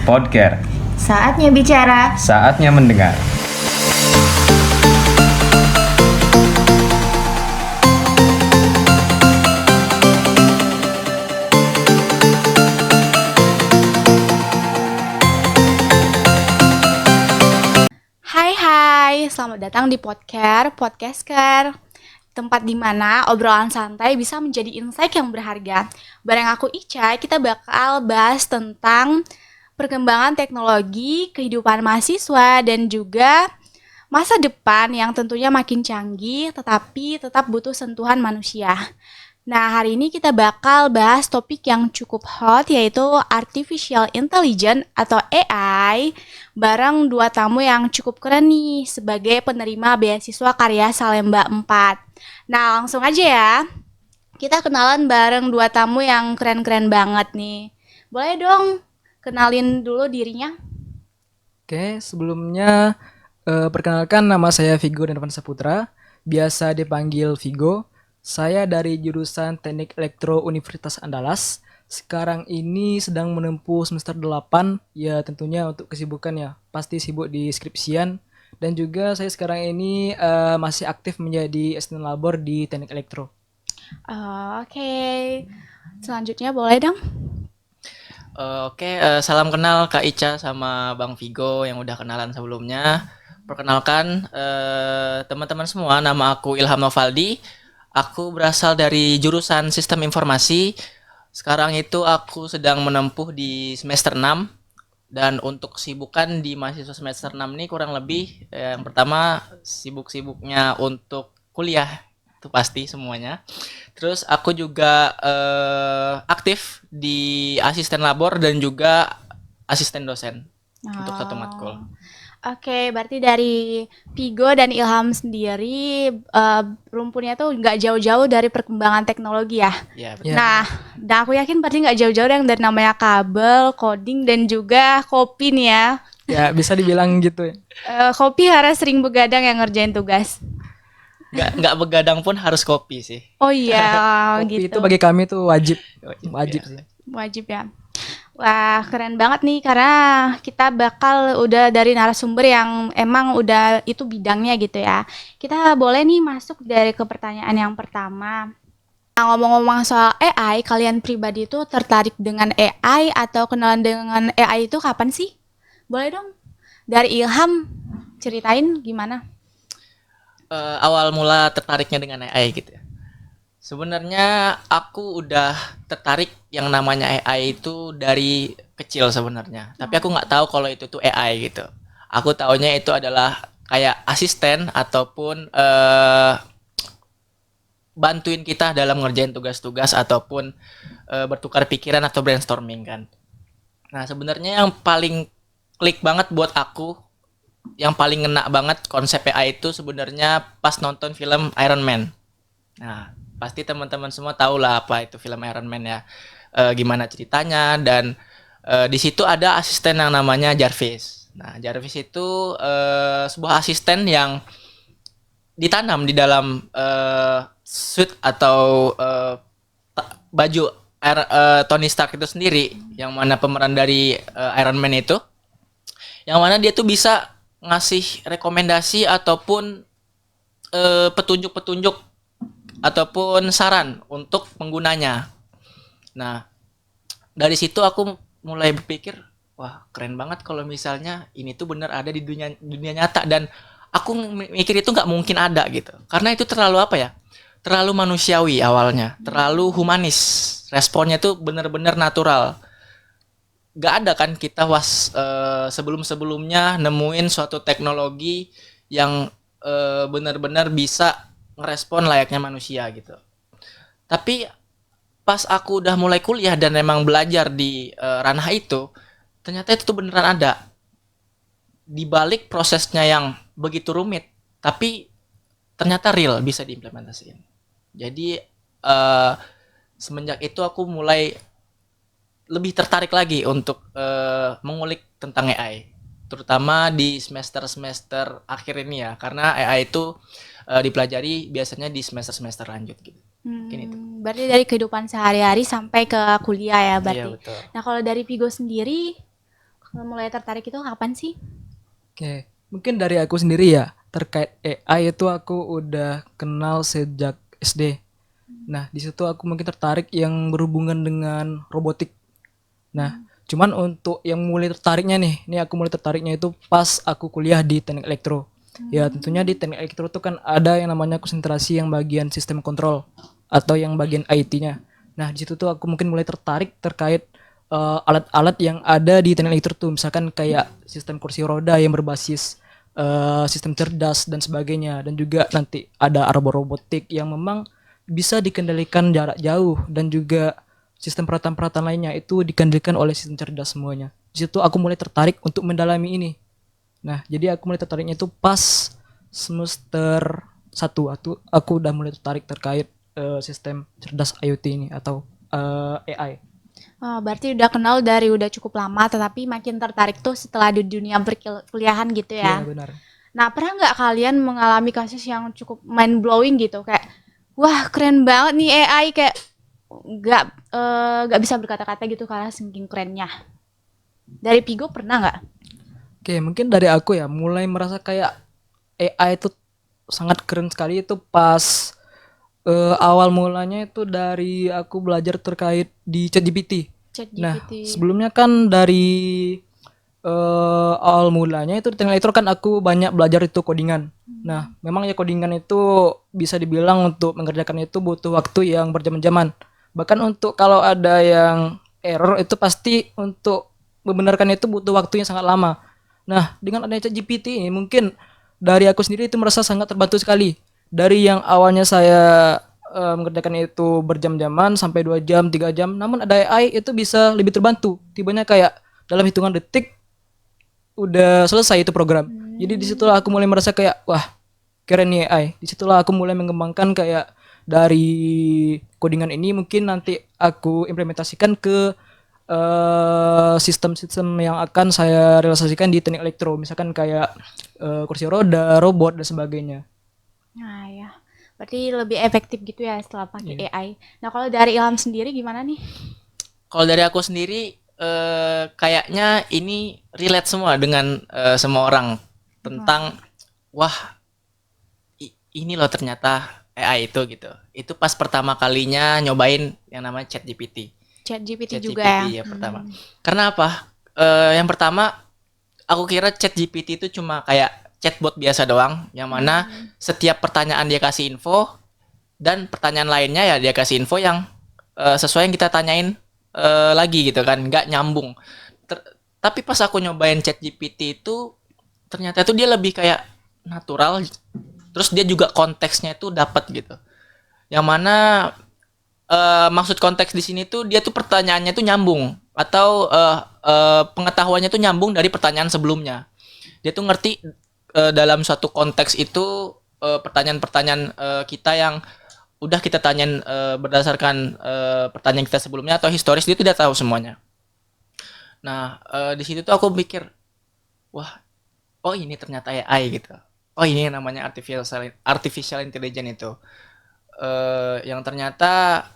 Podcast. Saatnya bicara. Saatnya mendengar. Hai, selamat datang di Podcaster, tempat di mana obrolan santai bisa menjadi insight yang berharga. Bareng aku Ica, kita bakal bahas tentang perkembangan teknologi, kehidupan mahasiswa, dan juga masa depan yang tentunya makin canggih, tetapi tetap butuh sentuhan manusia. Nah, hari ini kita bakal bahas topik yang cukup hot, yaitu Artificial Intelligence atau AI, bareng dua tamu yang cukup keren nih, sebagai penerima beasiswa karya Salemba 4. Nah, langsung aja ya, kita kenalan bareng dua tamu yang keren-keren banget nih. Boleh dong kenalin dulu dirinya? Oke, sebelumnya perkenalkan nama saya Vigo Darvan Saputra, biasa dipanggil Vigo. Saya dari jurusan Teknik Elektro Universitas Andalas. Sekarang ini sedang menempuh semester 8, ya tentunya untuk kesibukan ya, pasti sibuk di skripsian. Dan juga saya sekarang ini masih aktif menjadi asisten labor di Teknik Elektro. Oke, selanjutnya boleh dong? Salam kenal Kak Ica sama Bang Vigo yang udah kenalan sebelumnya. Perkenalkan teman-teman semua, nama aku Ilham Novaldi. Aku berasal dari jurusan Sistem Informasi. Sekarang itu aku sedang menempuh di semester 6. Dan untuk kesibukan di mahasiswa semester 6 ini kurang lebih yang pertama sibuk-sibuknya untuk kuliah, itu pasti semuanya. Terus aku juga aktif di asisten labor dan juga asisten dosen untuk satu matkul. Oke, berarti dari Vigo dan Ilham sendiri rumpunnya tuh nggak jauh-jauh dari perkembangan teknologi ya. Ya, betul. Ya. Nah, dan aku yakin berarti nggak jauh-jauh yang dari namanya kabel, coding, dan juga kopi nih ya. Ya, bisa dibilang gitu ya. Kopi harus sering begadang yang ngerjain tugas. Nggak begadang pun harus kopi sih. Oh iya, Kopi gitu. itu bagi kami tuh wajib sih. Wajib ya. Wah, keren banget nih karena kita bakal udah dari narasumber yang emang udah itu bidangnya gitu ya. Kita boleh nih masuk dari ke pertanyaan yang pertama. Nah, ngomong-ngomong soal AI, kalian pribadi itu tertarik dengan AI atau kenalan dengan AI itu kapan sih? Boleh dong dari Ilham ceritain gimana? Awal mula tertariknya dengan AI gitu ya. Sebenarnya aku udah tertarik yang namanya AI itu dari kecil sebenarnya. Tapi aku nggak tahu kalau itu tuh AI gitu. Aku taunya itu adalah kayak asisten ataupun bantuin kita dalam ngerjain tugas-tugas ataupun bertukar pikiran atau brainstorming kan. Nah, sebenarnya yang paling klik banget buat aku, yang paling ngena banget konsep AI itu sebenarnya pas nonton film Iron Man. Nah, pasti teman-teman semua tahu lah apa itu film Iron Man ya. Gimana ceritanya dan di situ ada asisten yang namanya Jarvis. Nah, Jarvis itu sebuah asisten yang ditanam di dalam suit atau baju Tony Stark itu sendiri, yang mana pemeran dari Iron Man itu, yang mana dia tuh bisa ngasih rekomendasi ataupun petunjuk-petunjuk ataupun saran untuk penggunanya. Nah, dari situ aku mulai berpikir, wah keren banget kalau misalnya ini tuh benar ada di dunia nyata, dan aku mikir itu nggak mungkin ada gitu. Karena itu terlalu apa ya? Terlalu manusiawi awalnya, terlalu humanis. Responnya tuh benar-benar natural. Gak ada kan kita sebelum-sebelumnya nemuin suatu teknologi yang benar-benar bisa ngerespon layaknya manusia gitu. Tapi pas aku udah mulai kuliah dan emang belajar di ranah itu, ternyata itu tuh beneran ada. Di balik prosesnya yang begitu rumit, tapi ternyata real bisa diimplementasikan. Jadi semenjak itu aku mulai lebih tertarik lagi untuk mengulik tentang AI, terutama di semester-semester akhir ini ya, karena AI itu dipelajari biasanya di semester-semester lanjut gitu. Mungkin itu. Berarti dari kehidupan sehari-hari sampai ke kuliah ya berarti. Iya, betul. Nah, kalau dari Vigo sendiri Mulai tertarik itu kapan sih? Oke, mungkin dari aku sendiri ya, terkait AI itu aku udah kenal sejak SD. Nah, di situ aku mungkin tertarik yang berhubungan dengan robotik. Nah, cuman untuk yang mulai tertariknya nih, ini aku mulai tertariknya itu pas aku kuliah di teknik elektro. Ya, tentunya di teknik elektro itu kan ada yang namanya konsentrasi yang bagian sistem kontrol atau yang bagian IT-nya. Nah, di situ tuh aku mungkin mulai tertarik terkait alat-alat yang ada di teknik elektro tuh, misalkan kayak sistem kursi roda yang berbasis sistem cerdas dan sebagainya, dan juga nanti ada robotik yang memang bisa dikendalikan jarak jauh, dan juga sistem peralatan-peralatan lainnya itu dikendalikan oleh sistem cerdas semuanya. Di situ aku mulai tertarik untuk mendalami ini. Nah, jadi aku mulai tertariknya itu pas semester 1 aku udah mulai tertarik terkait sistem cerdas IoT ini atau AI. Oh, berarti udah kenal dari udah cukup lama, tetapi makin tertarik tuh setelah di dunia perkuliahan gitu Iya, ya. benar. Nah, pernah nggak kalian mengalami kasus yang cukup mind blowing gitu, kayak wah keren banget nih AI, kayak nggak nggak bisa berkata-kata gitu karena saking kerennya. Dari Pigo pernah nggak? Oke, mungkin dari aku ya mulai merasa kayak AI itu sangat keren sekali itu pas awal mulanya itu dari aku belajar terkait di ChatGPT. Nah, ChatGPT. sebelumnya kan dari awal mulanya itu di teknik elektro kan aku banyak belajar itu codingan. Nah, memang ya codingan itu bisa dibilang untuk mengerjakan itu butuh waktu yang berjam-jaman. Bahkan untuk kalau ada yang error itu pasti untuk membenarkan itu butuh waktu yang sangat lama. Nah, dengan adanya ChatGPT ini mungkin dari aku sendiri itu merasa sangat terbantu sekali. Dari yang awalnya saya mengerjakan itu berjam-jaman sampai 2 jam, 3 jam, namun ada AI itu bisa lebih terbantu. Tibanya kayak dalam hitungan detik udah selesai itu program. Jadi disitulah aku mulai merasa kayak wah keren nih AI. Disitulah aku mulai mengembangkan kayak dari codingan ini mungkin nanti aku implementasikan ke sistem-sistem yang akan saya realisasikan di teknik elektro, misalkan kayak kursi roda, robot dan sebagainya. Nah ya, berarti lebih efektif gitu ya setelah pakai Iya. AI. Nah kalau dari Ilham sendiri gimana nih? Kalau dari aku sendiri kayaknya ini relate semua dengan semua orang tentang wah ini loh ternyata AI itu gitu. Itu pas pertama kalinya nyobain yang namanya ChatGPT. ChatGPT ChatGPT juga ya. ya pertama. Karena apa? Yang pertama aku kira ChatGPT itu cuma kayak chatbot biasa doang, yang mana setiap pertanyaan dia kasih info dan pertanyaan lainnya ya dia kasih info yang sesuai yang kita tanyain lagi gitu kan, nggak nyambung. Tapi pas aku nyobain ChatGPT itu ternyata itu dia lebih kayak natural, terus dia juga konteksnya itu dapat gitu. Yang mana maksud konteks di sini tuh dia tuh pertanyaannya tuh nyambung atau pengetahuannya tuh nyambung dari pertanyaan sebelumnya. Dia tuh ngerti dalam suatu konteks itu pertanyaan-pertanyaan kita yang udah kita tanyain berdasarkan pertanyaan kita sebelumnya atau historis, dia tidak tahu semuanya. Nah, di situ tuh aku mikir, wah, oh ini ternyata AI gitu. Oh ini namanya artificial intelligence itu. Yang ternyata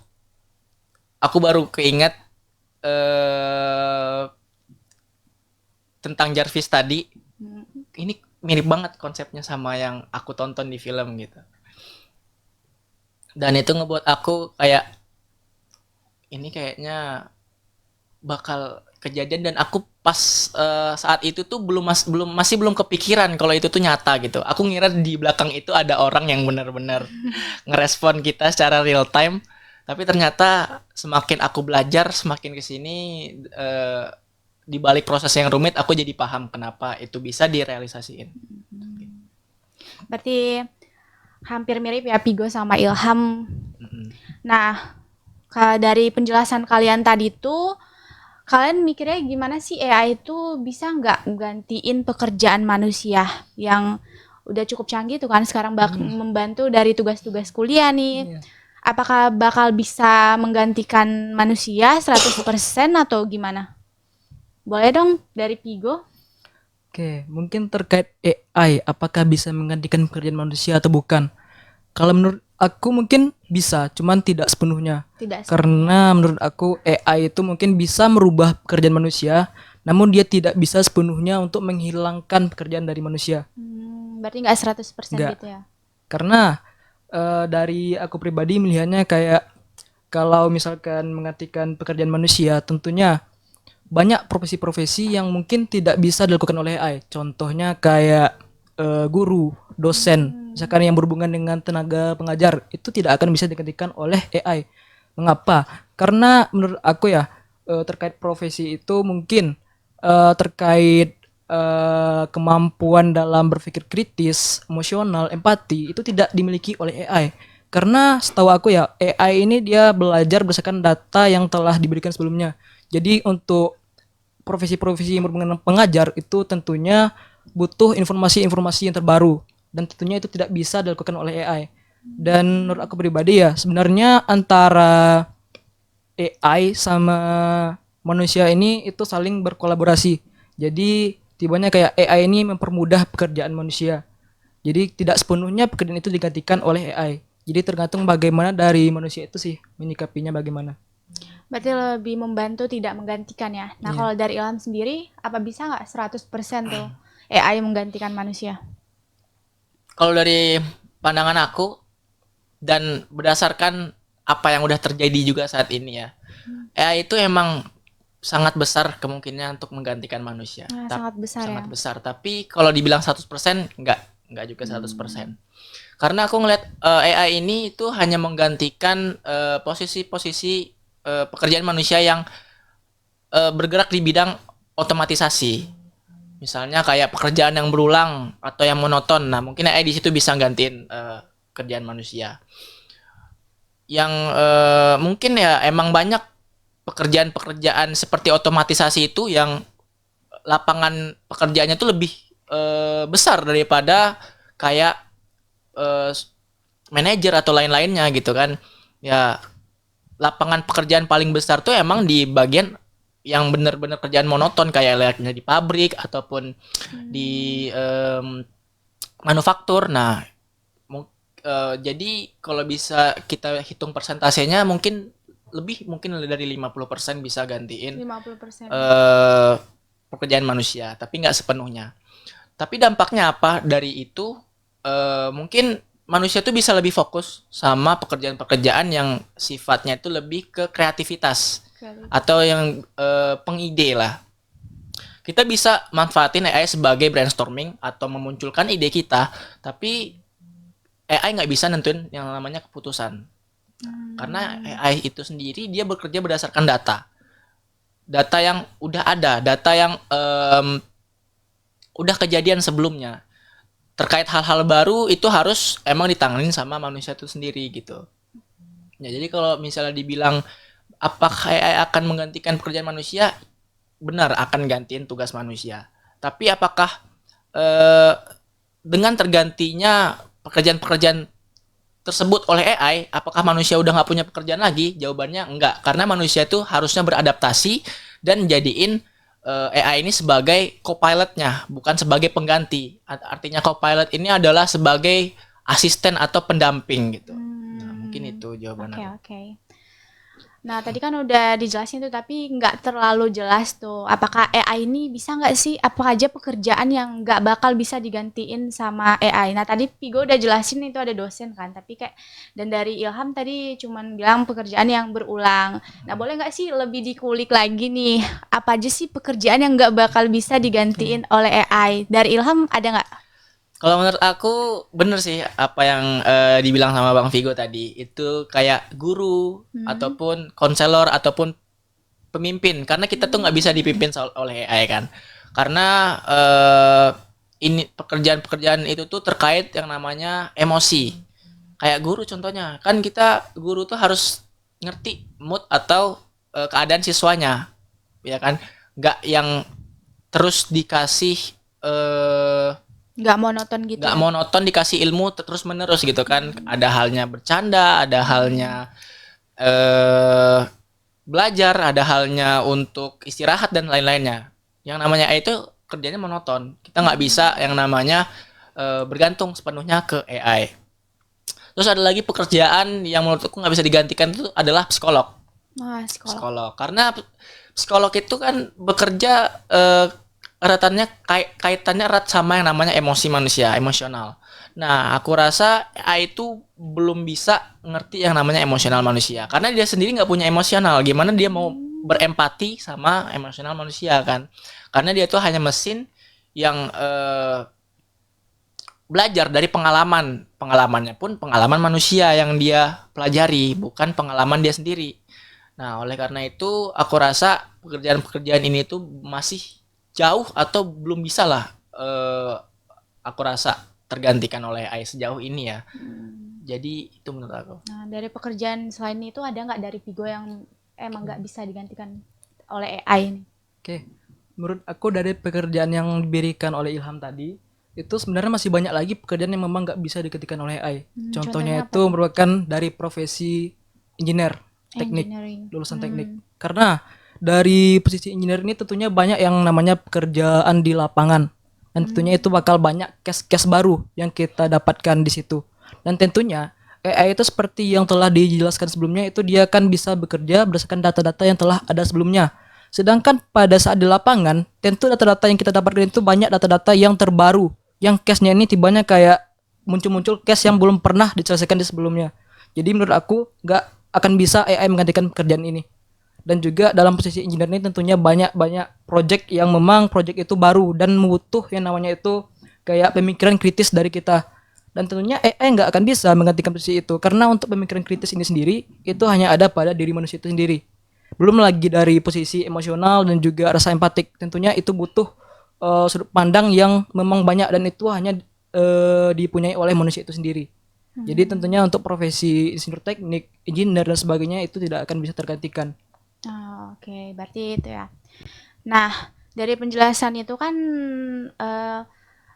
aku baru keinget tentang Jarvis tadi. Ini mirip banget konsepnya sama yang aku tonton di film gitu. Dan itu ngebuat aku kayak ini kayaknya bakal kejadian, dan aku pas saat itu tuh masih belum kepikiran kalau itu tuh nyata gitu. Aku ngira di belakang itu ada orang yang benar-benar ngerespon kita secara real time, tapi ternyata semakin aku belajar semakin kesini di balik proses yang rumit aku jadi paham kenapa itu bisa direalisasiin. Berarti hampir mirip ya Pigo sama Ilham. Nah, dari penjelasan kalian tadi tuh, kalian mikirnya gimana sih AI itu bisa nggak gantiin pekerjaan manusia yang udah cukup canggih tuh kan sekarang membantu dari tugas-tugas kuliah nih. Iya. Apakah bakal bisa menggantikan manusia 100% atau gimana? Boleh dong dari Pigo? Oke, mungkin terkait AI, apakah bisa menggantikan pekerjaan manusia atau bukan? Kalau menurut aku mungkin bisa, cuman tidak sepenuhnya. Tidak. Karena menurut aku AI itu mungkin bisa merubah pekerjaan manusia, namun dia tidak bisa sepenuhnya untuk menghilangkan pekerjaan dari manusia. Berarti nggak 100% Nggak. gitu ya. Karena dari aku pribadi melihatnya kayak kalau misalkan menggantikan pekerjaan manusia, tentunya banyak profesi-profesi yang mungkin tidak bisa dilakukan oleh AI. Contohnya kayak guru, dosen, misalkan yang berhubungan dengan tenaga pengajar, itu tidak akan bisa digantikan oleh AI. Mengapa? Karena menurut aku ya, terkait profesi itu mungkin terkait kemampuan dalam berpikir kritis, emosional, empati itu tidak dimiliki oleh AI. Karena setahu aku ya, AI ini dia belajar berdasarkan data yang telah diberikan sebelumnya. Jadi untuk profesi-profesi yang berhubungan dengan pengajar itu tentunya butuh informasi-informasi yang terbaru dan tentunya itu tidak bisa dilakukan oleh AI. Dan menurut aku pribadi ya, sebenarnya antara AI sama manusia ini itu saling berkolaborasi. Jadi tibanya kayak AI ini mempermudah pekerjaan manusia. Jadi tidak sepenuhnya pekerjaan itu digantikan oleh AI. Jadi tergantung bagaimana dari manusia itu sih menyikapinya bagaimana. Berarti lebih membantu tidak menggantikan ya. Nah, Iya. kalau dari Ilham sendiri, apa bisa nggak 100% tuh AI menggantikan manusia? Kalau dari pandangan aku dan berdasarkan apa yang udah terjadi juga saat ini ya, AI itu emang sangat besar kemungkinan untuk menggantikan manusia. Nah, sangat besar Sangat ya. besar. Tapi kalau dibilang 100% enggak juga 100%. Karena aku ngeliat AI ini itu hanya menggantikan posisi-posisi pekerjaan manusia yang bergerak di bidang otomatisasi. Misalnya kayak pekerjaan yang berulang atau yang monoton. Nah, mungkin AI di situ bisa gantiin kerjaan manusia. Yang mungkin ya emang banyak pekerjaan-pekerjaan seperti otomatisasi itu yang lapangan pekerjaannya tuh lebih besar daripada kayak eh, manajer atau lain-lainnya gitu kan. Ya, lapangan pekerjaan paling besar tuh emang di bagian yang benar-benar kerjaan monoton kayak layaknya di pabrik ataupun di manufaktur. Nah, jadi kalau bisa kita hitung persentasenya mungkin dari 50% bisa gantiin 50%. pekerjaan manusia, tapi nggak sepenuhnya. Tapi dampaknya apa dari itu? Mungkin manusia tuh bisa lebih fokus sama pekerjaan-pekerjaan yang sifatnya itu lebih ke kreativitas atau yang pengide lah. Kita bisa manfaatin AI sebagai brainstorming atau memunculkan ide kita, tapi AI nggak bisa nentuin yang namanya keputusan. Karena AI itu sendiri dia bekerja berdasarkan data. Data yang udah ada, data yang udah kejadian sebelumnya. Terkait hal-hal baru itu harus emang ditanganin sama manusia itu sendiri gitu. Ya, jadi kalau misalnya dibilang apakah AI akan menggantikan pekerjaan manusia, benar akan gantiin tugas manusia. Tapi apakah dengan tergantinya pekerjaan-pekerjaan tersebut oleh AI, apakah manusia udah nggak punya pekerjaan lagi? Jawabannya enggak, karena manusia itu harusnya beradaptasi dan jadiin AI ini sebagai co-pilotnya, bukan sebagai pengganti. Artinya co-pilot ini adalah sebagai asisten atau pendamping gitu. Nah, mungkin itu jawabannya. Oke. Nah, tadi kan udah dijelasin tuh, tapi nggak terlalu jelas tuh. Apakah AI ini bisa nggak sih, apa aja pekerjaan yang nggak bakal bisa digantiin sama AI? Nah, tadi Vigo udah jelasin itu ada dosen kan, tapi kayak, dan dari Ilham tadi cuman bilang pekerjaan yang berulang. Nah, boleh nggak sih lebih dikulik lagi nih, apa aja sih pekerjaan yang nggak bakal bisa digantiin oleh AI? Dari Ilham ada nggak? Kalau menurut aku bener sih apa yang dibilang sama Bang Vigo tadi. Itu kayak guru ataupun konselor ataupun pemimpin. Karena kita tuh nggak bisa dipimpin oleh AI kan. Karena ini pekerjaan-pekerjaan itu tuh terkait yang namanya emosi. Kayak guru contohnya. Kan kita guru tuh harus ngerti mood atau keadaan siswanya. Ya kan? Nggak yang terus dikasih Nggak monoton gitu nggak ya? monoton dikasih ilmu terus menerus gitu kan. Ada halnya bercanda, ada halnya belajar, ada halnya untuk istirahat dan lain-lainnya. Yang namanya AI itu kerjanya monoton. Kita nggak bisa yang namanya bergantung sepenuhnya ke AI. Terus ada lagi pekerjaan yang menurutku nggak bisa digantikan itu adalah psikolog. Wah, sekolah. Psikolog. Karena psikolog itu kan bekerja kaitannya erat sama yang namanya emosi manusia, emosional. Nah, aku rasa AI itu belum bisa ngerti yang namanya emosional manusia karena dia sendiri nggak punya emosional. Gimana dia mau berempati sama emosional manusia kan? Karena dia tuh hanya mesin yang belajar dari pengalaman. Pengalamannya pun pengalaman manusia yang dia pelajari, bukan pengalaman dia sendiri. Nah, oleh karena itu aku rasa pekerjaan-pekerjaan ini tuh masih jauh atau belum bisa lah aku rasa tergantikan oleh AI sejauh ini ya. Jadi itu menurut aku. Nah, dari pekerjaan selain itu ada nggak dari Vigo yang emang nggak bisa digantikan oleh AI ini? Oke, menurut aku dari pekerjaan yang diberikan oleh Ilham tadi, itu sebenarnya masih banyak lagi pekerjaan yang memang nggak bisa digantikan oleh AI. Contohnya Contohnya apa itu tuh? merupakan dari profesi engineer, teknik, Engineering. lulusan teknik. Karena dari posisi engineer ini tentunya banyak yang namanya pekerjaan di lapangan. Dan tentunya itu bakal banyak case-case baru yang kita dapatkan di situ. Dan tentunya AI itu seperti yang telah dijelaskan sebelumnya, itu dia kan bisa bekerja berdasarkan data-data yang telah ada sebelumnya. Sedangkan pada saat di lapangan, tentu data-data yang kita dapatkan itu banyak data-data yang terbaru. Yang case-nya ini tibanya kayak muncul-muncul case yang belum pernah diselesaikan di sebelumnya. Jadi menurut aku nggak akan bisa AI menggantikan pekerjaan ini. Dan juga dalam posisi engineer ini tentunya banyak project yang memang project itu baru dan butuh yang namanya itu kayak pemikiran kritis dari kita. Dan tentunya AI nggak akan bisa menggantikan posisi itu karena untuk pemikiran kritis ini sendiri itu hanya ada pada diri manusia itu sendiri. Belum lagi dari posisi emosional dan juga rasa empatik. Tentunya itu butuh sudut pandang yang memang banyak dan itu hanya dipunyai oleh manusia itu sendiri. Jadi tentunya untuk profesi insinyur teknik, engineer dan sebagainya itu tidak akan bisa tergantikan. Oh, oke, berarti itu ya. Nah, dari penjelasan itu kan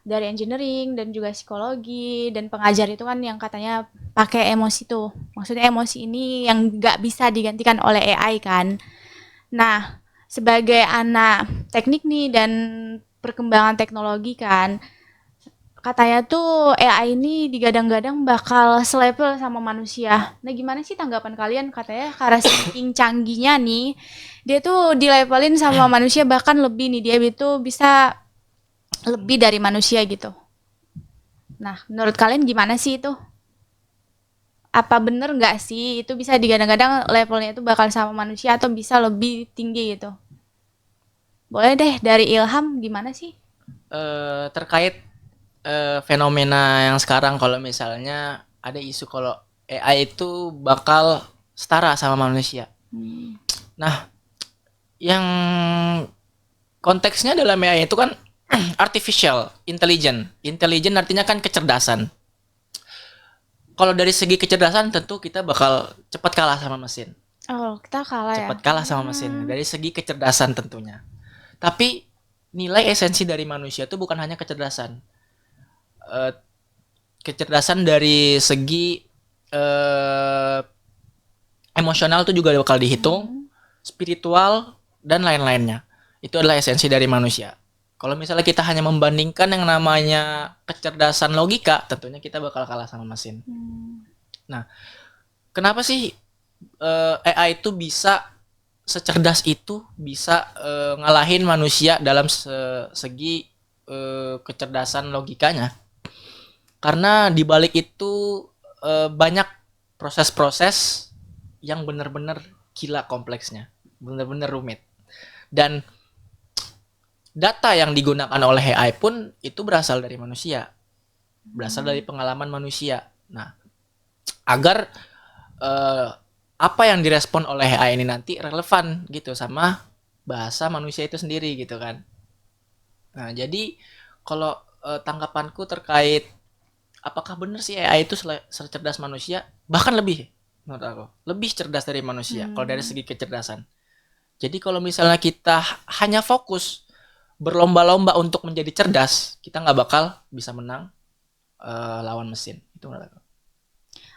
dari engineering dan juga psikologi dan pengajar itu kan yang katanya pakai emosi tuh. Maksudnya emosi ini yang nggak bisa digantikan oleh AI kan. Nah, sebagai anak teknik nih dan perkembangan teknologi kan, katanya tuh AI ini digadang-gadang bakal selevel sama manusia. Nah, gimana sih tanggapan kalian? Katanya karena saking canggihnya nih, dia tuh dilevelin sama manusia bahkan lebih nih. Dia itu bisa lebih dari manusia gitu. Nah, menurut kalian gimana sih itu? Apa bener nggak sih itu bisa digadang-gadang levelnya itu bakal sama manusia atau bisa lebih tinggi gitu? Boleh deh dari Ilham gimana sih? Terkait fenomena yang sekarang kalau misalnya ada isu kalau AI itu bakal setara sama manusia. Nah, yang konteksnya dalam AI itu kan artificial intelligence. Intelligent artinya kan kecerdasan. Kalau dari segi kecerdasan tentu kita bakal cepat kalah sama mesin. Oh, kita kalah ya. Cepat kalah sama mesin dari segi kecerdasan tentunya. Tapi nilai esensi dari manusia itu bukan hanya kecerdasan. Kecerdasan dari segi emosional itu juga bakal dihitung, spiritual dan lain-lainnya. Itu adalah esensi dari manusia. Kalau misalnya kita hanya membandingkan yang namanya kecerdasan logika, tentunya kita bakal kalah sama mesin. Nah, kenapa sih AI itu bisa secerdas itu, bisa ngalahin manusia dalam segi kecerdasan logikanya? Karena di balik itu banyak proses-proses yang benar-benar gila kompleksnya, benar-benar rumit. Dan data yang digunakan oleh AI pun itu berasal dari manusia, berasal dari pengalaman manusia. Nah, agar apa yang direspon oleh AI ini nanti relevan gitu sama bahasa manusia itu sendiri gitu kan. Nah, jadi kalau tanggapanku terkait apakah benar sih AI itu secerdas manusia, bahkan lebih menurut aku, lebih cerdas dari manusia kalau dari segi kecerdasan. Jadi kalau misalnya kita hanya fokus berlomba-lomba untuk menjadi cerdas, kita nggak bakal bisa menang lawan mesin. Itu menurut aku.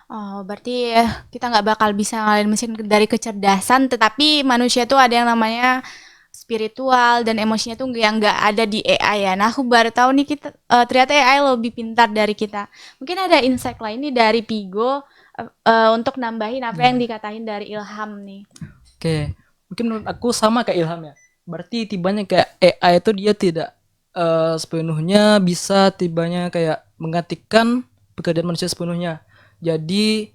Oh, berarti kita nggak bakal bisa ngalahin mesin dari kecerdasan, tetapi manusia tuh ada yang namanya spiritual dan emosinya tuh yang nggak ada di AI ya. Nah, aku baru tahu nih kita ternyata AI lebih pintar dari kita. Mungkin ada insight lain nih dari Pigo untuk nambahin apa yang dikatain dari Ilham nih. Oke, Mungkin menurut aku sama kayak Ilham ya. Berarti tibanya kayak AI itu dia tidak sepenuhnya bisa tibanya kayak menggantikan pekerjaan manusia sepenuhnya. Jadi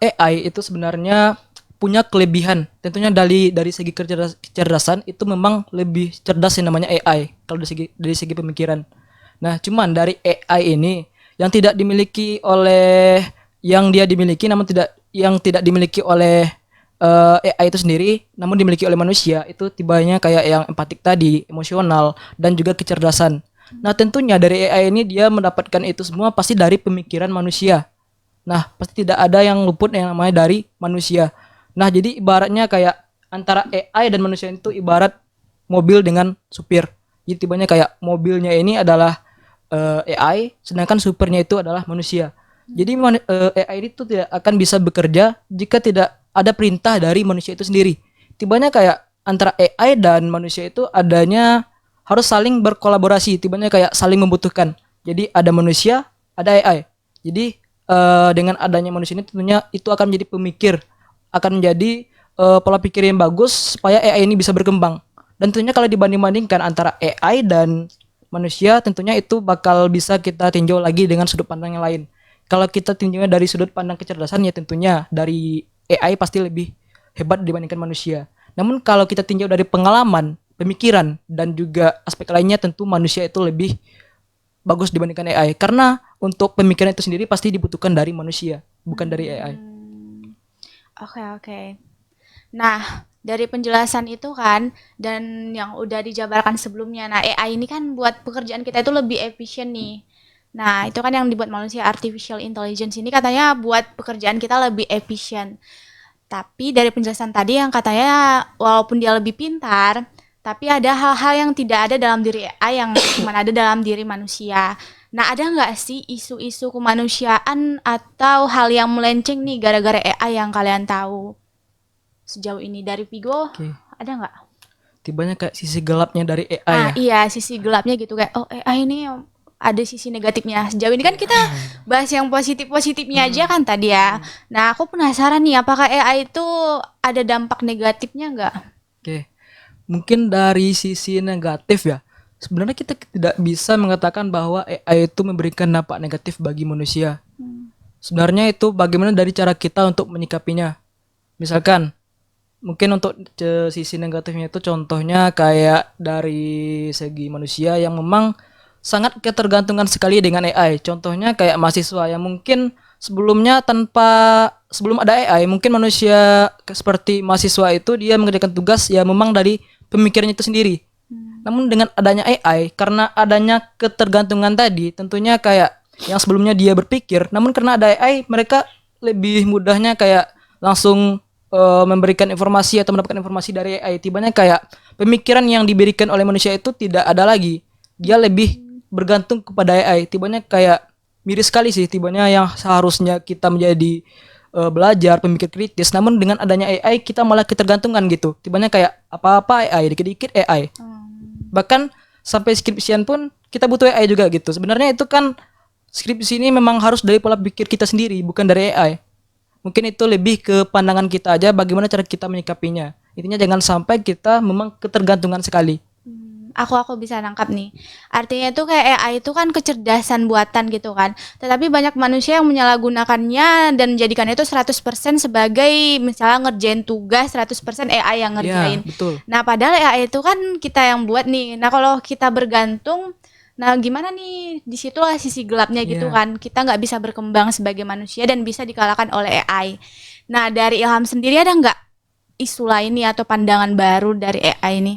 AI itu sebenarnya punya kelebihan. Tentunya dari segi kecerdasan itu memang lebih cerdas yang namanya AI kalau dari segi pemikiran. Nah, cuman dari AI ini yang tidak dimiliki oleh yang dia dimiliki namun tidak dimiliki oleh AI itu sendiri namun dimiliki oleh manusia itu tibanya kayak yang empatik tadi, emosional dan juga kecerdasan. Nah, tentunya dari AI ini dia mendapatkan itu semua pasti dari pemikiran manusia. Nah, pasti tidak ada yang luput yang namanya dari manusia. Nah, jadi ibaratnya kayak antara AI dan manusia itu ibarat mobil dengan supir. Jadi tibanya kayak mobilnya ini adalah AI, sedangkan supirnya itu adalah manusia. Jadi AI itu tidak akan bisa bekerja jika tidak ada perintah dari manusia itu sendiri. Tibanya kayak antara AI dan manusia itu adanya harus saling berkolaborasi. Tibanya kayak saling membutuhkan. Jadi ada manusia, ada AI. Jadi dengan adanya manusia ini tentunya itu akan menjadi pemikir, akan menjadi pola pikir yang bagus supaya AI ini bisa berkembang. Dan tentunya kalau dibanding-bandingkan antara AI dan manusia, tentunya itu bakal bisa kita tinjau lagi dengan sudut pandang yang lain. Kalau kita tinjaunya dari sudut pandang kecerdasan ya tentunya dari AI pasti lebih hebat dibandingkan manusia. Namun kalau kita tinjau dari pengalaman, pemikiran dan juga aspek lainnya tentu manusia itu lebih bagus dibandingkan AI karena untuk pemikiran itu sendiri pasti dibutuhkan dari manusia, bukan dari AI. Oke, oke. Nah, dari penjelasan itu kan dan yang udah dijabarkan sebelumnya. Nah, AI ini kan buat pekerjaan kita itu lebih efisien nih. Nah, itu kan yang dibuat manusia artificial intelligence ini katanya buat pekerjaan kita lebih efisien. Tapi dari penjelasan tadi yang katanya walaupun dia lebih pintar, tapi ada hal-hal yang tidak ada dalam diri AI yang cuma ada dalam diri manusia. Nah, ada nggak sih isu-isu kemanusiaan atau hal yang melenceng nih gara-gara AI yang kalian tahu sejauh ini dari Vigo? Oke. Ada nggak? Tibanya kayak sisi gelapnya dari AI ya. Iya, sisi gelapnya gitu kayak oh AI ini ada sisi negatifnya. Sejauh ini kan kita bahas yang positif-positifnya aja kan tadi ya. Nah, aku penasaran nih apakah AI itu ada dampak negatifnya nggak? Oke. Mungkin dari sisi negatif ya. Sebenarnya kita tidak bisa mengatakan bahwa AI itu memberikan dampak negatif bagi manusia. Sebenarnya itu bagaimana dari cara kita untuk menyikapinya. Misalkan mungkin untuk sisi negatifnya itu contohnya kayak dari segi manusia yang memang sangat ketergantungan sekali dengan AI. Contohnya kayak mahasiswa yang mungkin sebelum ada AI mungkin manusia seperti mahasiswa itu dia mengerjakan tugas ya memang dari pemikirannya itu sendiri. Namun dengan adanya AI karena adanya ketergantungan tadi tentunya kayak yang sebelumnya dia berpikir namun karena ada AI mereka lebih mudahnya kayak langsung memberikan informasi atau mendapatkan informasi dari AI. Tibanya kayak pemikiran yang diberikan oleh manusia itu tidak ada lagi. Dia lebih bergantung kepada AI. Tibanya kayak miris sekali sih. Tibanya yang seharusnya kita menjadi belajar pemikir kritis, namun dengan adanya AI kita malah ketergantungan gitu. Tibanya kayak apa-apa AI, dikit-dikit AI. Bahkan sampai skripsian pun kita butuh AI juga gitu. Sebenarnya itu kan skripsi ini memang harus dari pola pikir kita sendiri, bukan dari AI. Mungkin itu lebih ke pandangan kita aja bagaimana cara kita menyikapinya. Intinya jangan sampai kita memang ketergantungan sekali. Aku bisa nangkap nih. Artinya itu kayak AI itu kan kecerdasan buatan gitu kan. Tetapi banyak manusia yang menyalahgunakannya dan menjadikannya itu 100% sebagai misalnya ngerjain tugas 100% AI yang ngerjain. Ya, betul. Nah, padahal AI itu kan kita yang buat nih. Nah, kalau kita bergantung, nah gimana nih? Disitulah sisi gelapnya gitu Iya. kan. Kita nggak bisa berkembang sebagai manusia dan bisa dikalahkan oleh AI. Nah, dari Ilham sendiri ada nggak isu lain nih atau pandangan baru dari AI ini?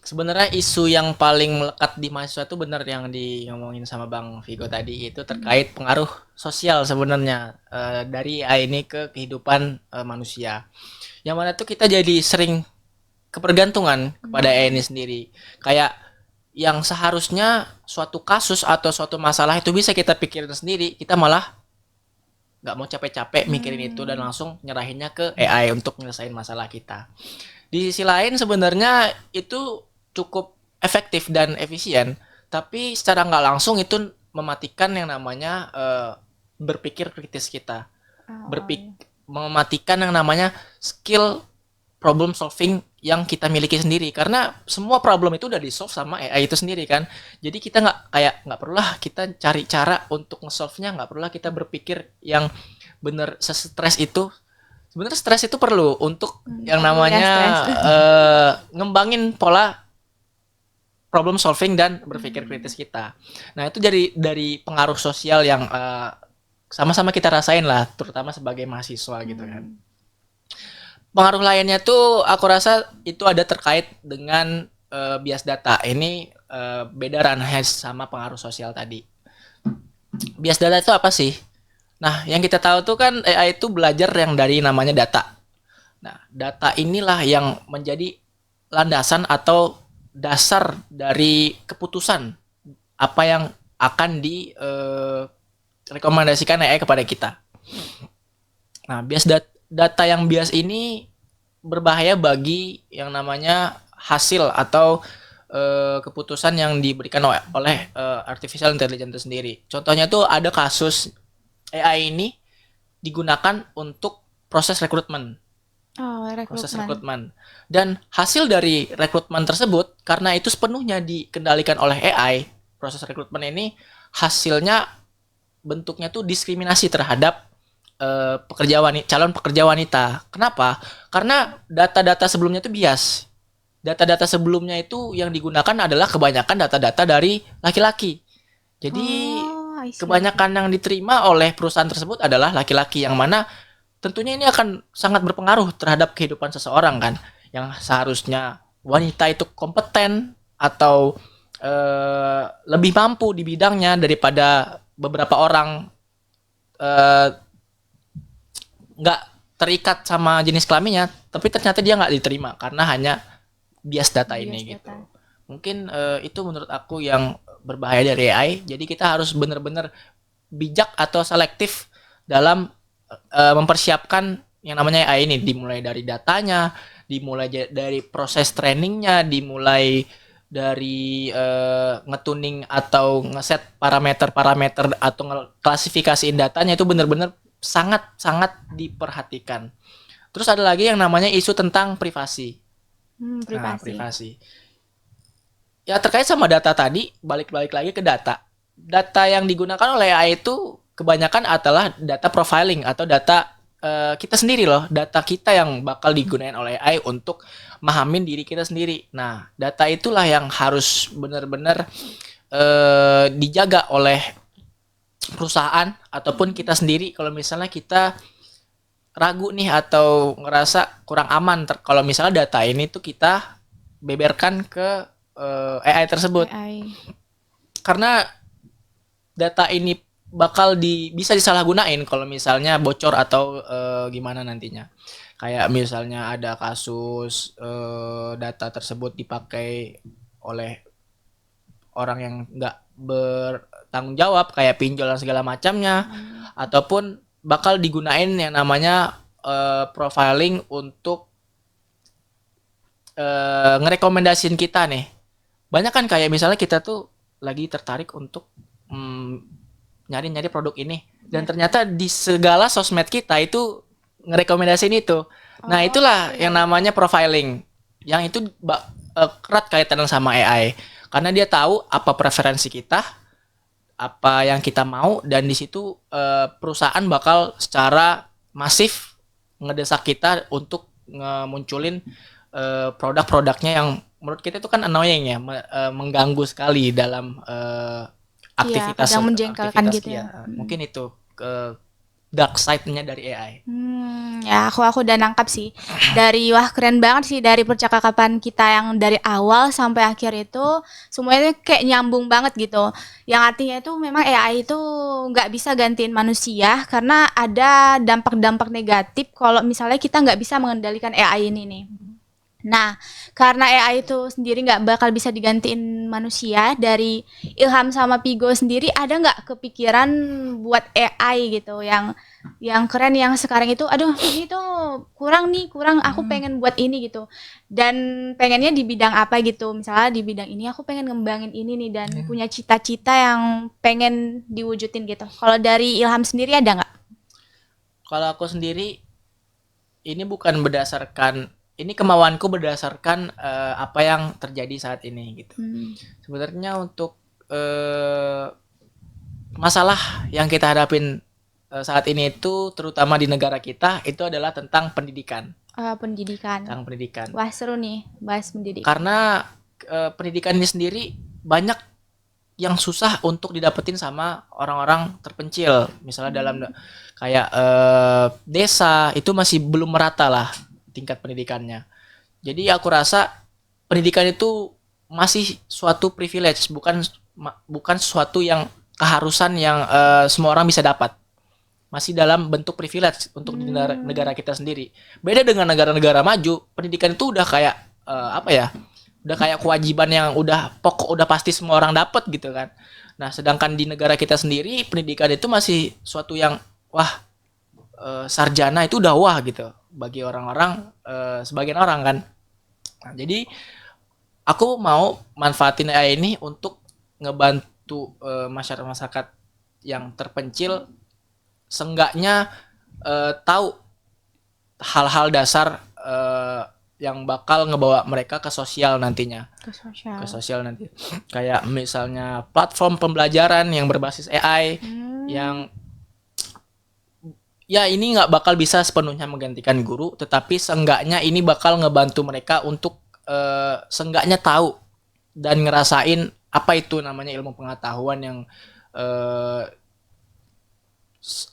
Sebenarnya isu yang paling melekat di mahasiswa itu benar yang ngomongin sama Bang Vigo tadi itu terkait pengaruh sosial sebenarnya dari AI ini ke kehidupan manusia. Yang mana tuh kita jadi sering ketergantungan kepada AI ini sendiri. Kayak yang seharusnya suatu kasus atau suatu masalah itu bisa kita pikirin sendiri, kita malah nggak mau capek-capek mikirin itu dan langsung nyerahinnya ke AI untuk nyelesain masalah kita. Di sisi lain sebenarnya itu cukup efektif dan efisien, tapi secara nggak langsung itu mematikan yang namanya berpikir kritis kita. mematikan yang namanya skill problem solving yang kita miliki sendiri, karena semua problem itu udah di solve sama AI itu sendiri kan. Jadi kita nggak perlulah kita cari cara untuk nge-solve-nya, nggak perlulah kita berpikir yang bener stres itu. Sebenarnya stres itu perlu untuk yang namanya ngembangin pola problem solving dan berpikir kritis kita. Nah itu dari pengaruh sosial yang sama-sama kita rasain lah, terutama sebagai mahasiswa gitu kan. Pengaruh lainnya tuh aku rasa itu ada terkait dengan bias data. Ini beda ranahnya sama pengaruh sosial tadi. Bias data itu apa sih? Nah, yang kita tahu tuh kan AI itu belajar yang dari namanya data. Nah, data inilah yang menjadi landasan atau dasar dari keputusan apa yang akan direkomendasikan AI kepada kita. Nah, data yang bias ini berbahaya bagi yang namanya hasil atau keputusan yang diberikan oleh artificial intelligence itu sendiri. Contohnya tuh ada kasus AI ini digunakan untuk proses rekrutmen. Proses rekrutmen. Dan hasil dari rekrutmen tersebut, karena itu sepenuhnya dikendalikan oleh AI, proses rekrutmen ini hasilnya bentuknya tuh diskriminasi terhadap calon pekerja wanita. Kenapa? Karena data-data sebelumnya itu bias. Data-data sebelumnya itu yang digunakan adalah kebanyakan data-data dari laki-laki. Jadi kebanyakan yang diterima oleh perusahaan tersebut adalah laki-laki, yang mana tentunya ini akan sangat berpengaruh terhadap kehidupan seseorang kan. Yang seharusnya wanita itu kompeten atau lebih mampu di bidangnya daripada beberapa orang nggak terikat sama jenis kelaminnya, tapi ternyata dia nggak diterima karena hanya bias data ini gitu. Mungkin itu menurut aku yang berbahaya dari AI. Jadi kita harus benar-benar bijak atau selektif dalam mempersiapkan yang namanya AI ini, dimulai dari datanya, dimulai dari proses trainingnya, dimulai dari ngetuning atau ngeset parameter-parameter atau klasifikasiin datanya, itu benar-benar sangat diperhatikan. Terus ada lagi yang namanya isu tentang privasi. Nah, privasi. Ya terkait sama data tadi, balik lagi ke data. Data yang digunakan oleh AI itu kebanyakan adalah data profiling atau data kita sendiri loh. Data kita yang bakal digunakan oleh AI untuk mahamin diri kita sendiri. Nah, data itulah yang harus benar-benar dijaga oleh perusahaan ataupun kita sendiri. Kalau misalnya kita ragu nih atau ngerasa kurang aman kalau misalnya data ini tuh kita beberkan ke AI tersebut. Karena data ini bakal bisa disalahgunain kalau misalnya bocor atau gimana nantinya. Kayak misalnya ada kasus data tersebut dipakai oleh orang yang nggak bertanggung jawab, kayak pinjol dan segala macamnya, ataupun bakal digunain yang namanya profiling untuk ngerekomendasiin kita nih. Banyak kan kayak misalnya kita tuh lagi tertarik untuk nyari produk ini, dan ternyata di segala sosmed kita itu ngerekomendasiin itu. Nah itulah yang namanya profiling, yang itu erat kaitan sama AI. Karena dia tahu apa preferensi kita, apa yang kita mau, dan di situ perusahaan bakal secara masif ngedesak kita untuk ngemunculin produk-produknya yang menurut kita itu kan annoying ya, mengganggu sekali dalam aktivitas yang menjengkelkan gitu ya. Mungkin itu ke dark side-nya dari AI. Ya aku udah nangkap sih. Wah keren banget sih dari percakapan kita yang dari awal sampai akhir itu semuanya kayak nyambung banget gitu. Yang artinya itu memang AI itu nggak bisa gantiin manusia karena ada dampak-dampak negatif kalau misalnya kita nggak bisa mengendalikan AI ini nih. Nah, karena AI itu sendiri nggak bakal bisa digantiin manusia, dari Ilham sama Pigo sendiri ada nggak kepikiran buat AI gitu yang keren, yang sekarang itu aduh ini tuh kurang aku pengen buat ini gitu, dan pengennya di bidang apa gitu, misalnya di bidang ini aku pengen ngembangin ini nih dan punya cita-cita yang pengen diwujudin gitu. Kalau dari Ilham sendiri ada nggak? Kalau aku sendiri ini bukan berdasarkan ini kemauanku berdasarkan apa yang terjadi saat ini gitu. Sebenarnya untuk masalah yang kita hadapin saat ini itu terutama di negara kita itu adalah tentang pendidikan. Pendidikan. Tentang pendidikan. Wah, seru nih bahas pendidikan. Karena pendidikan ini sendiri banyak yang susah untuk didapetin sama orang-orang terpencil. Misalnya dalam kayak desa itu masih belum merata lah tingkat pendidikannya. Jadi aku rasa pendidikan itu masih suatu privilege, bukan suatu yang keharusan yang semua orang bisa dapat. Masih dalam bentuk privilege untuk di negara kita sendiri. Beda dengan negara-negara maju, pendidikan itu udah kayak udah kayak kewajiban yang udah pokok, udah pasti semua orang dapat gitu kan. Nah, sedangkan di negara kita sendiri pendidikan itu masih suatu yang sarjana itu udah wah gitu bagi orang-orang, sebagian orang kan. Nah, jadi aku mau manfaatin AI ini untuk ngebantu masyarakat yang terpencil seenggaknya tahu hal-hal dasar yang bakal ngebawa mereka ke sosial nantinya. Ke sosial nanti. Kayak misalnya platform pembelajaran yang berbasis AI yang ya ini nggak bakal bisa sepenuhnya menggantikan guru, tetapi seenggaknya ini bakal ngebantu mereka untuk seenggaknya tahu dan ngerasain apa itu namanya ilmu pengetahuan yang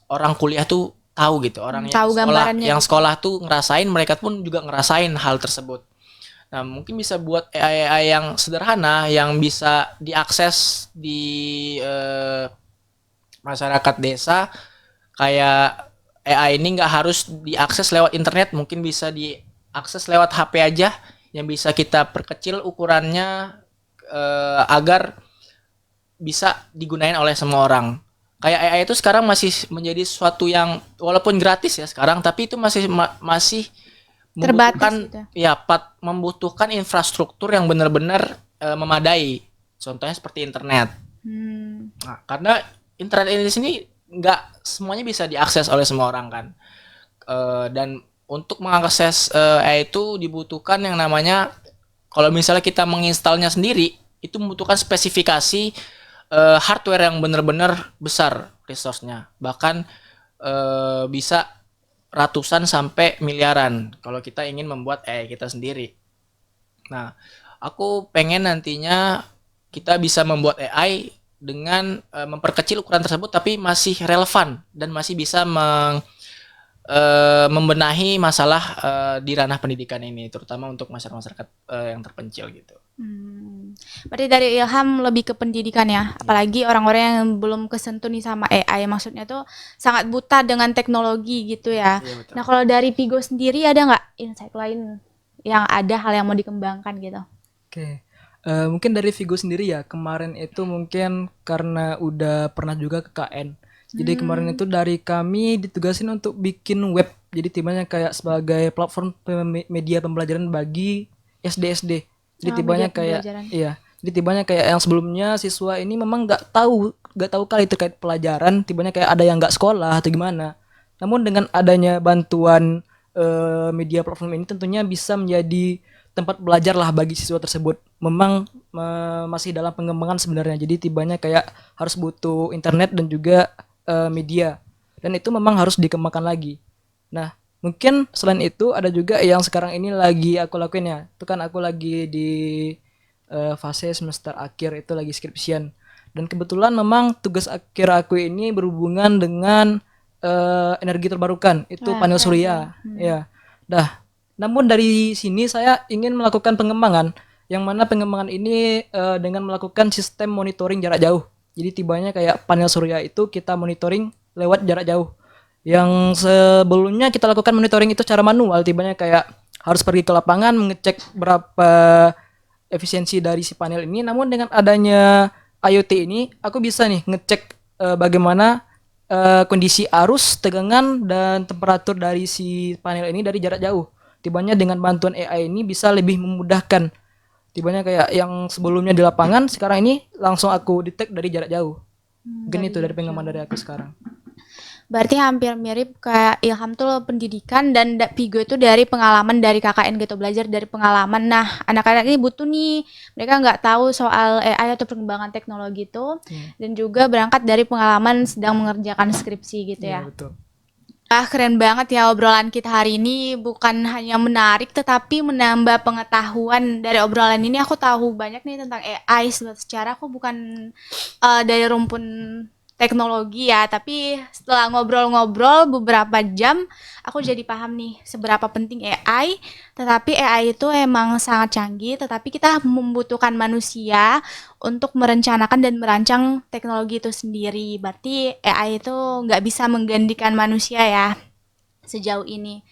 orang kuliah tuh tahu gitu, orang yang sekolah tuh ngerasain, mereka pun juga ngerasain hal tersebut. Nah, mungkin bisa buat AI yang sederhana yang bisa diakses di masyarakat desa. Kayak AI ini nggak harus diakses lewat internet, mungkin bisa diakses lewat HP aja, yang bisa kita perkecil ukurannya agar bisa digunain oleh semua orang. Kayak AI itu sekarang masih menjadi sesuatu yang walaupun gratis ya sekarang, tapi itu masih terbatas gitu. Membutuhkan infrastruktur yang benar-benar memadai. Contohnya seperti internet. Nah, karena internet ini di sini nggak semuanya bisa diakses oleh semua orang kan. Dan untuk mengakses AI itu dibutuhkan yang namanya, kalau misalnya kita menginstalnya sendiri, itu membutuhkan spesifikasi hardware yang benar-benar besar resource-nya. Bahkan bisa ratusan sampai miliaran kalau kita ingin membuat AI kita sendiri. Nah, aku pengen nantinya kita bisa membuat AI dengan memperkecil ukuran tersebut tapi masih relevan dan masih bisa membenahi masalah di ranah pendidikan ini, terutama untuk masyarakat yang terpencil gitu. Berarti dari Ilham lebih ke pendidikan ya, apalagi orang-orang yang belum kesentuh nih sama AI, maksudnya tuh sangat buta dengan teknologi gitu ya. Iya, betul. Nah, kalau dari Vigo sendiri ada nggak insight lain yang ada hal yang mau dikembangkan gitu? Oke. Mungkin dari Vigo sendiri ya, kemarin itu mungkin karena udah pernah juga ke KN. Jadi kemarin itu dari kami ditugasin untuk bikin web. Jadi timnya kayak sebagai platform media pembelajaran bagi SD-SD. Jadi tibanya kayak yang sebelumnya siswa ini memang nggak tahu kali terkait pelajaran, tibanya kayak ada yang nggak sekolah atau gimana. Namun dengan adanya bantuan media platform ini tentunya bisa menjadi tempat belajar lah bagi siswa tersebut. Memang masih dalam pengembangan sebenarnya. Jadi tibanya kayak harus butuh internet dan juga media. Dan itu memang harus dikembangkan lagi. Nah, mungkin selain itu ada juga yang sekarang ini lagi aku lakuin ya. Itu kan aku lagi di fase semester akhir, itu lagi skripsian. Dan kebetulan memang tugas akhir aku ini berhubungan dengan energi terbarukan, itu panel surya. Ya. Namun dari sini saya ingin melakukan pengembangan, yang mana pengembangan ini dengan melakukan sistem monitoring jarak jauh. Jadi tibanya kayak panel surya itu kita monitoring lewat jarak jauh. Yang sebelumnya kita lakukan monitoring itu secara manual, tibanya kayak harus pergi ke lapangan mengecek berapa efisiensi dari si panel ini. Namun dengan adanya IoT ini, aku bisa nih ngecek bagaimana kondisi arus, tegangan, dan temperatur dari si panel ini dari jarak jauh. Tibanya dengan bantuan AI ini bisa lebih memudahkan. Tibanya kayak yang sebelumnya di lapangan, sekarang ini langsung aku detect dari jarak jauh. Mungkin itu dari pengembangan dari aku sekarang. Berarti hampir mirip kayak Ilham tuh pendidikan dan Vigo itu dari pengalaman dari KKN gitu, belajar dari pengalaman. Nah, anak-anak ini butuh nih, mereka nggak tahu soal AI atau perkembangan teknologi itu, dan juga berangkat dari pengalaman sedang mengerjakan skripsi gitu Iya ya. betul. Ah, keren banget ya obrolan kita hari ini. Bukan hanya menarik, tetapi menambah pengetahuan. Dari obrolan ini aku tahu banyak nih tentang AI. Secara aku bukan dari rumpun teknologi ya, tapi setelah ngobrol-ngobrol beberapa jam, aku jadi paham nih seberapa penting AI. Tetapi AI itu emang sangat canggih, tetapi kita membutuhkan manusia untuk merencanakan dan merancang teknologi itu sendiri. Berarti AI itu nggak bisa menggantikan manusia ya sejauh ini.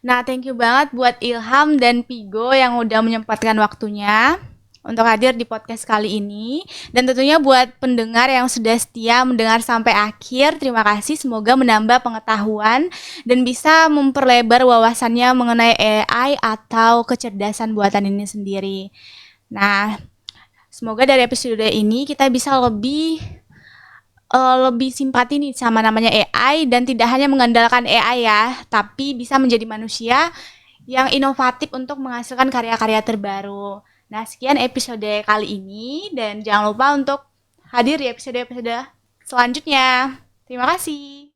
Nah, thank you banget buat Ilham dan Pigo yang udah menyempatkan waktunya untuk hadir di podcast kali ini. Dan tentunya buat pendengar yang sudah setia mendengar sampai akhir, terima kasih. Semoga menambah pengetahuan dan bisa memperlebar wawasannya mengenai AI atau kecerdasan buatan ini sendiri. Nah, semoga dari episode ini kita bisa lebih simpati nih sama namanya AI dan tidak hanya mengandalkan AI ya, tapi bisa menjadi manusia yang inovatif untuk menghasilkan karya-karya terbaru. Nah, sekian episode kali ini dan jangan lupa untuk hadir di episode-episode selanjutnya. Terima kasih.